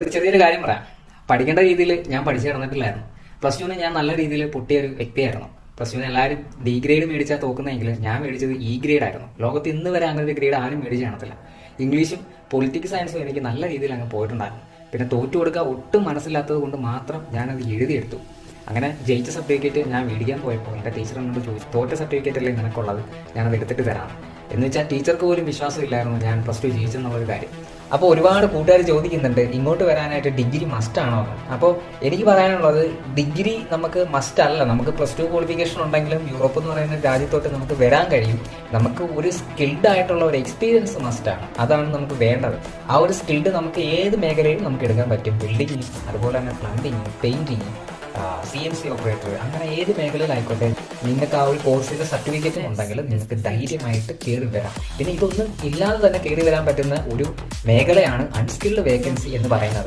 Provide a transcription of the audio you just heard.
ഒരു ചെറിയൊരു കാര്യം പറയാം. പഠിക്കേണ്ട രീതിയിൽ ഞാൻ പഠിച്ചു കിടന്നിട്ടില്ലായിരുന്നു. പ്ലസ് ടുവിന് ഞാൻ നല്ല രീതിയിൽ പൊട്ടിയ ഒരു വ്യക്തിയായിരുന്നു. പ്ലസ് ടുവിന് എല്ലാവരും ഡി ഗ്രേഡ് മേടിച്ചാൽ തോക്കുന്നതെങ്കിൽ ഞാൻ മേടിച്ചത് ഇ ഗ്രേഡ് ആയിരുന്നു. ലോകത്ത് ഇന്ന് വരെ അങ്ങനെ ഒരു ഗ്രേഡ് ആരും മേടിച്ച് കാണത്തില്ല. ഇംഗ്ലീഷും പൊളിറ്റിക്സ് സയൻസും എനിക്ക് നല്ല രീതിയിൽ അങ്ങ് പോയിട്ടുണ്ടായിരുന്നു. പിന്നെ തോറ്റു കൊടുക്കുക ഒട്ടും മനസ്സിലാത്തത് കൊണ്ട് മാത്രം ഞാനത് എഴുതിയെടുത്തു. അങ്ങനെ ജയിച്ച സർട്ടിഫിക്കറ്റ് ഞാൻ മേടിക്കാൻ പോയപ്പോൾ എൻ്റെ ടീച്ചർ എന്നോട് ചോദിച്ചു, തോറ്റ സർട്ടിഫിക്കറ്റ് അല്ലേ നിനക്കുള്ളത്, ഞാനത് എടുത്തിട്ട് തരാം. എന്ന് വെച്ചാൽ ടീച്ചർക്ക് പോലും വിശ്വാസമില്ലായിരുന്നു ഞാൻ പ്ലസ് ടു ജയിച്ചെന്നുള്ളൊരു കാര്യം. അപ്പോൾ ഒരുപാട് കൂട്ടുകാർ ചോദിക്കുന്നുണ്ട് ഇങ്ങോട്ട് വരാനായിട്ട് ഡിഗ്രി മസ്റ്റ് ആണോ? അപ്പോൾ എനിക്ക് പറയാനുള്ളത്, ഡിഗ്രി നമുക്ക് മസ്റ്റ് അല്ല. നമുക്ക് പ്ലസ് ടു ക്വാളിഫിക്കേഷൻ ഉണ്ടെങ്കിലും യൂറോപ്പ് എന്ന് പറയുന്ന രാജ്യത്തോട്ട് നമുക്ക് വരാൻ കഴിയും. നമുക്ക് ഒരു സ്കിൽഡ് ആയിട്ടുള്ള ഒരു എക്സ്പീരിയൻസ് മസ്റ്റാണ്. അതാണ് നമുക്ക് വേണ്ടത്. ആ ഒരു സ്കിൽഡ് നമുക്ക് ഏത് മേഖലയിലും നമുക്ക് എടുക്കാൻ പറ്റും. ബിൽഡിങ്, അതുപോലെ തന്നെ പ്ലംബിങ്, പെയിന്റിങ്, CNC ഓപ്പറേറ്റർ, അങ്ങനെ ഏത് മേഖലയിലായിക്കോട്ടെ നിങ്ങൾക്ക് ആ ഒരു കോഴ്സിന്റെ സർട്ടിഫിക്കറ്റും ഉണ്ടെങ്കിൽ നിങ്ങൾക്ക് ധൈര്യമായിട്ട് കയറി വരാം. പിന്നെ ഇതൊന്നും ഇല്ലാതെ തന്നെ കയറി വരാൻ പറ്റുന്ന ഒരു മേഖലയാണ് അൺസ്കിൽഡ് വേക്കൻസി എന്ന് പറയുന്നത്.